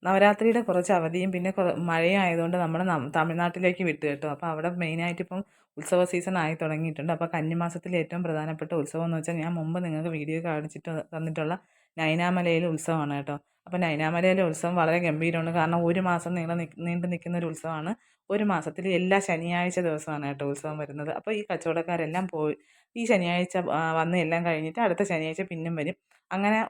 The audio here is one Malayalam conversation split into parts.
നവരാത്രിയുടെ കുറച്ച് അവധിയും പിന്നെ മഴയും ആയതുകൊണ്ട് നമ്മൾ തമിഴ്നാട്ടിലേക്ക് വിട്ടു കേട്ടോ. അപ്പോൾ അവിടെ മെയിനായിട്ട് ഇപ്പം ഉത്സവ സീസൺ ആയി തുടങ്ങിയിട്ടുണ്ട്. അപ്പോൾ കന്നിമാസത്തിലെ ഏറ്റവും പ്രധാനപ്പെട്ട ഉത്സവം എന്ന് വെച്ചാൽ ഞാൻ മുമ്പ് നിങ്ങൾക്ക് വീഡിയോ കാണിച്ചിട്ട് തന്നിട്ടുള്ള നൈനാമലയിലെ ഉത്സവമാണ് കേട്ടോ. അപ്പോൾ നൈനാമലയിലെ ഉത്സവം വളരെ ഗംഭീരമാണ്. കാരണം ഒരു മാസം നീണ്ടു നിൽക്കുന്ന ഒരു ഉത്സവമാണ്. ഒരു മാസത്തിൽ എല്ലാ ശനിയാഴ്ച ദിവസമാണ് കേട്ടോ ഉത്സവം വരുന്നത്. അപ്പോൾ ഈ കച്ചവടക്കാരെല്ലാം പോയി ഈ ശനിയാഴ്ച വന്ന് എല്ലാം കഴിഞ്ഞിട്ട് അടുത്ത ശനിയാഴ്ച പിന്നും വരും. അങ്ങനെ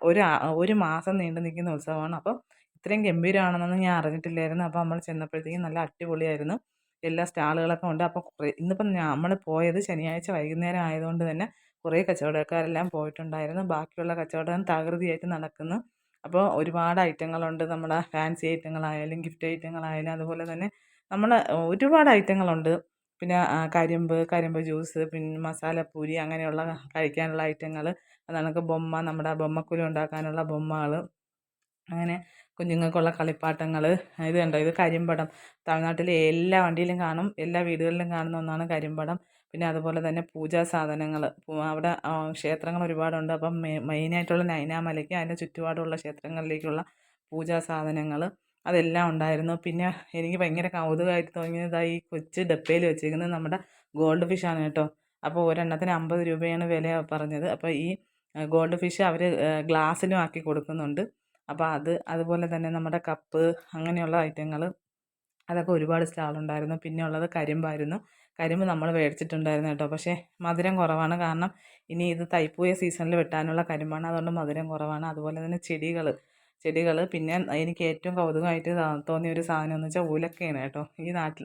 ഒരു മാസം നീണ്ടു നിൽക്കുന്ന ഉത്സവമാണ്. അപ്പോൾ ഇത്രയും ഗംഭീരമാണെന്നൊന്നും ഞാൻ അറിഞ്ഞിട്ടില്ലായിരുന്നു. അപ്പോൾ നമ്മൾ ചെന്നപ്പോഴത്തേക്കും നല്ല അടിപൊളിയായിരുന്നു. എല്ലാ സ്റ്റാളുകളൊക്കെ ഉണ്ട്. അപ്പോൾ ഇന്നിപ്പം നമ്മൾ പോയത് ശനിയാഴ്ച വൈകുന്നേരം ആയതുകൊണ്ട് തന്നെ കുറേ കച്ചവടക്കാരെല്ലാം പോയിട്ടുണ്ടായിരുന്നു. ബാക്കിയുള്ള കച്ചവടം തകൃതിയായിട്ട് നടക്കുന്നു. അപ്പോൾ ഒരുപാട് ഐറ്റങ്ങളുണ്ട്. നമ്മുടെ ഫാൻസി ഐറ്റങ്ങളായാലും ഗിഫ്റ്റ് ഐറ്റങ്ങളായാലും അതുപോലെ തന്നെ നമ്മൾ ഒരുപാട് ഐറ്റങ്ങളുണ്ട്. പിന്നെ കരിമ്പ് ജ്യൂസ്, പിന്നെ മസാലപ്പൂരി അങ്ങനെയുള്ള കഴിക്കാനുള്ള ഐറ്റങ്ങൾ, അത് കണക്ക് നമ്മുടെ ബൊമ്മക്കുലു ഉണ്ടാക്കാനുള്ള ബൊമ്മകൾ, അങ്ങനെ കുഞ്ഞുങ്ങൾക്കുള്ള കളിപ്പാട്ടങ്ങൾ. ഇത് കണ്ടോ, ഇത് കരിമ്പടം. തമിഴ്നാട്ടിലെ എല്ലാ വണ്ടിയിലും കാണും, എല്ലാ വീടുകളിലും കാണുന്ന ഒന്നാണ് കരിമ്പടം. പിന്നെ അതുപോലെ തന്നെ പൂജാ സാധനങ്ങൾ. അവിടെ ക്ഷേത്രങ്ങൾ ഒരുപാടുണ്ട്. അപ്പം മെയിനായിട്ടുള്ള നൈനാമലയ്ക്ക് അതിൻ്റെ ചുറ്റുപാടുമുള്ള ക്ഷേത്രങ്ങളിലേക്കുള്ള പൂജാ സാധനങ്ങൾ അതെല്ലാം ഉണ്ടായിരുന്നു. പിന്നെ എനിക്ക് ഭയങ്കര കൗതുകമായിട്ട് തോന്നിയത് ഈ കൊച്ചു ഡപ്പയിൽ വെച്ചേക്കുന്നത് നമ്മുടെ ഗോൾഡ് ഫിഷാണ് കേട്ടോ. അപ്പോൾ ഒരെണ്ണത്തിന് 50 രൂപയാണ് വില പറഞ്ഞത്. അപ്പോൾ ഈ ഗോൾഡ് ഫിഷ് അവർ ഗ്ലാസ്സിലും ആക്കി കൊടുക്കുന്നുണ്ട്. അപ്പോൾ അതുപോലെ തന്നെ നമ്മുടെ കപ്പ് അങ്ങനെയുള്ള ഐറ്റങ്ങൾ അതൊക്കെ ഒരുപാട് സ്റ്റാളുണ്ടായിരുന്നു. പിന്നെ ഉള്ളത് കരിമ്പായിരുന്നു. കരിമ്പ് നമ്മൾ മേടിച്ചിട്ടുണ്ടായിരുന്നു കേട്ടോ. പക്ഷേ മധുരം കുറവാണ്. കാരണം ഇനി ഇത് തൈപ്പൂയ സീസണിൽ വെട്ടാനുള്ള കരിമ്പാണ്. അതുകൊണ്ട് മധുരം കുറവാണ്. അതുപോലെ തന്നെ ചെടികൾ പിന്നെ എനിക്ക് ഏറ്റവും കൗതുകമായിട്ട് തോന്നിയ ഒരു സാധനം എന്ന് വെച്ചാൽ ഉലക്കയാണ് കേട്ടോ.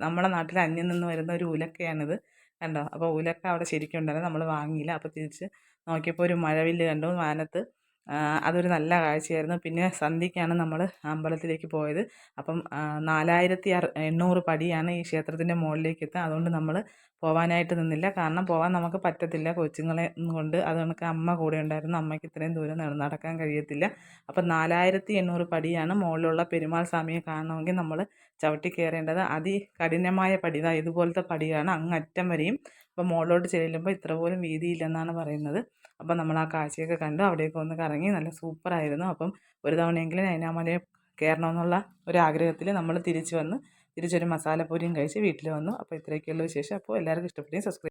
നമ്മുടെ നാട്ടിൽ അന്യം നിന്ന് വരുന്ന ഒരു ഉലക്കയാണിത്, കണ്ടോ. അപ്പോൾ ഉലക്ക അവിടെ ശരിക്കും ഉണ്ടായിരുന്നു. നമ്മൾ വാങ്ങിയില്ല. അപ്പോൾ തിരിച്ച് നോക്കിയപ്പോൾ ഒരു മഴവില്ല് കണ്ടു വാനത്ത്. അതൊരു നല്ല കാഴ്ചയായിരുന്നു. പിന്നെ സന്ധ്യയ്ക്കാണ് നമ്മൾ അമ്പലത്തിലേക്ക് പോയത്. അപ്പം 4800 പടിയാണ് ഈ ക്ഷേത്രത്തിൻ്റെ മുകളിലേക്ക് എത്തുക. അതുകൊണ്ട് നമ്മൾ പോകാനായിട്ട് നിന്നില്ല. കാരണം പോകാൻ നമുക്ക് പറ്റത്തില്ല കൊച്ചുങ്ങളെ കൊണ്ട്. അത് കണക്ക് അമ്മ കൂടെ ഉണ്ടായിരുന്നു. അമ്മയ്ക്ക് ഇത്രയും ദൂരം നടക്കാൻ കഴിയത്തില്ല. അപ്പം 4800 പടിയാണ് മുകളിലുള്ള പെരുമാൾ സ്വാമിയെ കാണണമെങ്കിൽ നമ്മൾ ചവിട്ടി കയറേണ്ടത്. അതികഠിനമായ പടി, ഇതുപോലത്തെ പടിയാണ് അങ്ങറ്റം വരെയും. അപ്പോൾ മുകളിലോട്ട് ചെല്ലുമ്പോൾ ഇത്ര പോലും വീതിയില്ലെന്നാണ് പറയുന്നത്. അപ്പം നമ്മൾ ആ കാഴ്ചയൊക്കെ കണ്ടു. അവിടെയൊക്കെ ഒന്ന് കറങ്ങി. നല്ല സൂപ്പറായിരുന്നു. അപ്പം ഒരു തവണയെങ്കിലും നൈനാമലയിൽ കയറണമെന്നുള്ള ഒരാഗ്രഹത്തിൽ നമ്മൾ തിരിച്ചൊരു മസാലപ്പൂരിയും കഴിച്ച് വീട്ടിൽ വന്നു. അപ്പോൾ ഇത്രയൊക്കെയുള്ള വിശേഷം. അപ്പോൾ എല്ലാവർക്കും ഇഷ്ടപ്പെട്ടെങ്കിൽ സബ്സ്ക്രൈബ്